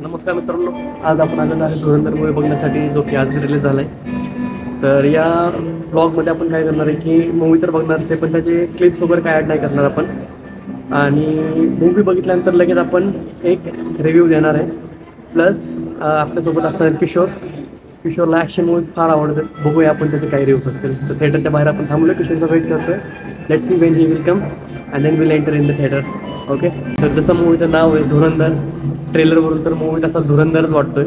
नमस्कार मित्रांनो, आज आपण आलेलो आहे धुरंधर मूवी बघण्यासाठी, जो की आज रिलीज झाला आहे. तर या ब्लॉगमध्ये आपण काय करणार आहे की मूवी तर बघणार आहे, पण त्याचे क्लिप्स वगैरे काय ॲड नाही करणार आपण. आणि मूवी बघितल्यानंतर लगेच आपण एक रिव्ह्यू देणार आहे. प्लस आपल्यासोबत असणार आहे किशोरला ॲक्शन मूवीज फार आवडतात. बघूया आपण त्याचे काही रिव्ह्यूज असतील. तर थिएटरच्या बाहेर आपण थांबलो, किशोरचा वेट करतोय. Let's see when he will come and then will enter in the theatre. Okay, तर जसं मूवीचं नाव आहे धुरंधर, ट्रेलरवरून तर मूवी तसा धुरंधरच वाटतोय.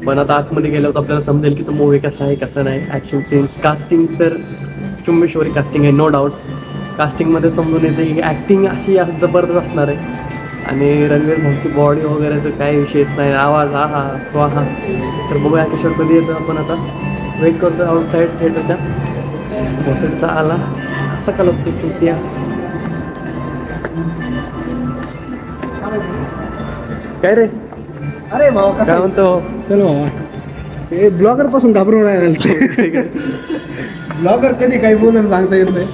पण आता आतमध्ये गेल्यावर आपल्याला समजेल की तो मूवी कसा आहे कसा नाही. ॲक्शन सीन्स, कास्टिंग तर चुम्मेश्वरी कास्टिंग आहे, नो डाऊट. कास्टिंगमध्ये समजून येते की ॲक्टिंग अशी जबरदस्त असणार आहे. आणि रणवीर भाऊची बॉडी वगैरे तर काही विषयच नाही, आवाज आहा स्वाहा. तर बघूया किशोर कधी येतो. आपण आता वेट करतो आउटसाईड थिएटरच्या. भोसडचा आला सकाळ लागतो चुत्या. काय रे, अरे भाऊ कसं काय म्हणतो? चल भावा, हे ब्लॉगर पासून घाबरून राहिला. ब्लॉगर कधी काही बोलून सांगता येत नाही.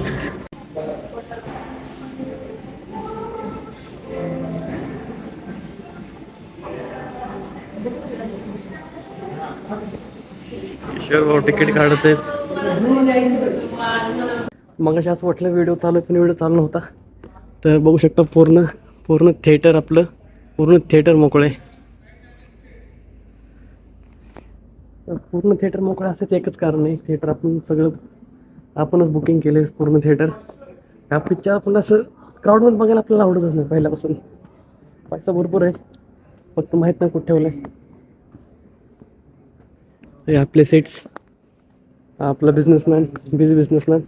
किशोर भाऊ तिकीट काढत आहेत. मग असं वाटलं व्हिडिओ चालू आहे, पण व्हिडिओ चालू नव्हता. तर बघू शकता पूर्ण थिएटर, आपलं पूर्ण थिएटर मोकळं आहे. तर पूर्ण थिएटर मोकळं असायचं एकच कारण आहे, थिएटर आपणच बुकिंग केलं आहे पूर्ण थिएटर. हा पिक्चर आपण असं क्राऊडमध्ये बघायला आपल्याला आवडतच नाही पहिल्यापासून. पैसा भरपूर आहे, फक्त माहीत नाही कुठे ठेवलं आहे. हे आपले सेट्स, आपला बिझी बिझनेसमॅन.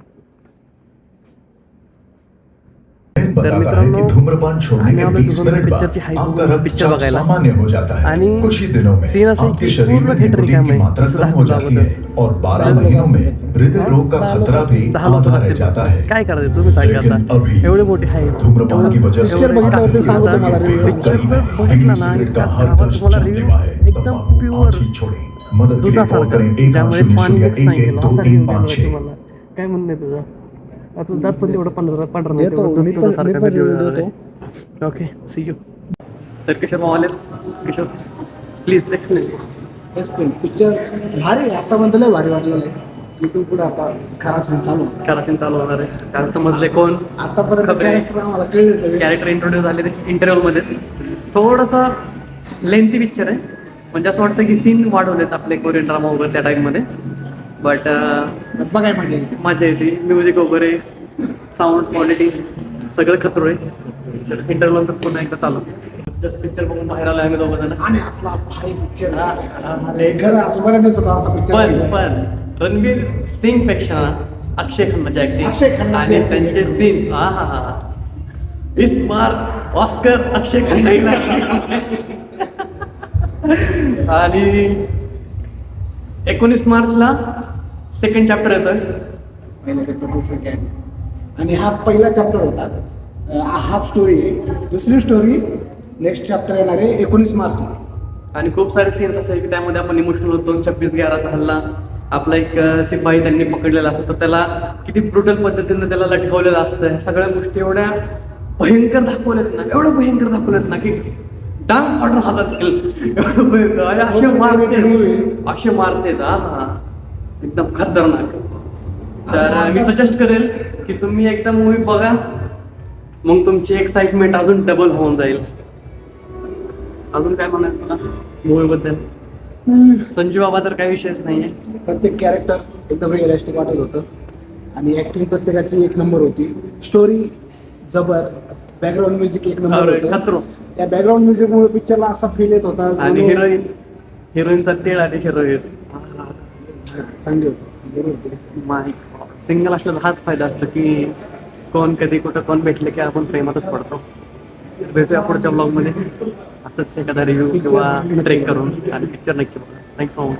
तर मित्रांनो, धूम्रपान छोड़ने के 20 मिनट बाद आपका रक्तचाप सामान्य हो जाता है। कुछ ही दिनों में आपके शरीर में निकोटीन की मात्रा कम हो जाती है और 12 महीनों में हृदय रोग का खतरा भी आधा रह जाता है। काय करायचं तुम्ही सांगा आता, एवढे मोठे आहे धूम्रपान की वजह से बघितल्यावरती सांगतो मला रिव्ह्यू. एकदम प्युअर मदद के लिए कॉल करें 1-800-11-2-3-5-6। काय म्हणणं आहे तुझं? आता दात पण तेवढं पांढरा नाही, देतो, तेवढं मी दूध पण सारखा review video देतो. आहे. Okay, see you. तर किशोर भाऊ आले. Kishore please explain. पिक्चर भारी आहे, आतापर्यंत लय भारी वाटलेलं आहे. इथून पुढे आता खरा सीन चालू होणार आहे. कारण समजले कोण आतापर्यंत खबरे. कॅरेक्टर आम्हाला कळले सगळे. कॅरेक्टर इंट्रोड्यूस झाले ते इंटरव्ह्यूमध्येच. थोडंसं लेंथी पिक्चर आहे, म्हणजे असं वाटतं की सीन वाढवलेत आपले कोरियन ड्रामा वगैरे त्या टाईममध्ये. बट बघाय म्हणजे मजा येते. म्युझिक वगैरे, साऊंड क्वालिटी सगळं खतरो आहे. इंटरव्ह्यू तर पुन्हा एकदा चालू. जस्ट पिक्चर बघून बाहेर आलो आम्ही दोघं जण. आणि असला भारी पिक्चर खरं असं बऱ्याच दिवसात असा पिक्चर. पण रणवीर सिंग पेक्षा अक्षय खन्नाची अक्षय ऍक्टिंग खन्नाची आणि acting. त्यांचे सीन्स इस बार ऑस्कर अक्षय खन्ना. आणि 19 मार्चला सेकंड चॅप्टर येतोय. पहिला चॅप्टर सेकंड, आणि हा पहिला चॅप्टर होता. हाफ स्टोरी आहे. दुसरी स्टोरी नेक्स्ट चॅप्टर येणार आहे 19 मार्चला. आणि खूप सारे सीन्स असे की त्यामध्ये आपण इमोशनल होतो. 26/11चा हल्ला, आपला एक शिपाई त्यांनी पकडलेला असतो, तर त्याला किती ब्रुटल पद्धतीने त्याला लटकवलेलं असतं. सगळ्या गोष्टी एवढ्या भयंकर दाखवल्यात ना की डांग फाटून हातात येईल असे मारते एकदम खतरनाक. तर मी सजेस्ट करेल की तुम्ही एकदा मूवी बघा, मग तुमची एक्साइटमेंट अजून डबल होऊन जाईल. अजून काय म्हणायचं तुला मूवी बद्दल? संजू बाबा तर काही विषयच नाहीये. प्रत्येक कॅरेक्टर एकदम रिअलिस्टिक वाटत होतं, आणि ऍक्टिंग प्रत्येकाची एक नंबर होती. स्टोरी जबर, बॅकग्राऊंड म्युझिक एक नंबर होतं. खतरो. त्या बॅकग्राऊंड म्युझिकमुळे पिक्चरला असा फील येत होता. आणि हिरोईनचा तेळ आणि हिरोईन चांगली होती. सिंगल असलं तर हाच फायदा असतो की कोण कधी कुठं कोण भेटले की आपण प्रेमातच पडतो. भेटूया पुढच्या ब्लॉगमध्ये असंच एखादा रिव्ह्यू किंवा ट्रेक करून. आणि पिक्चर नक्की बघा. Thanks so much.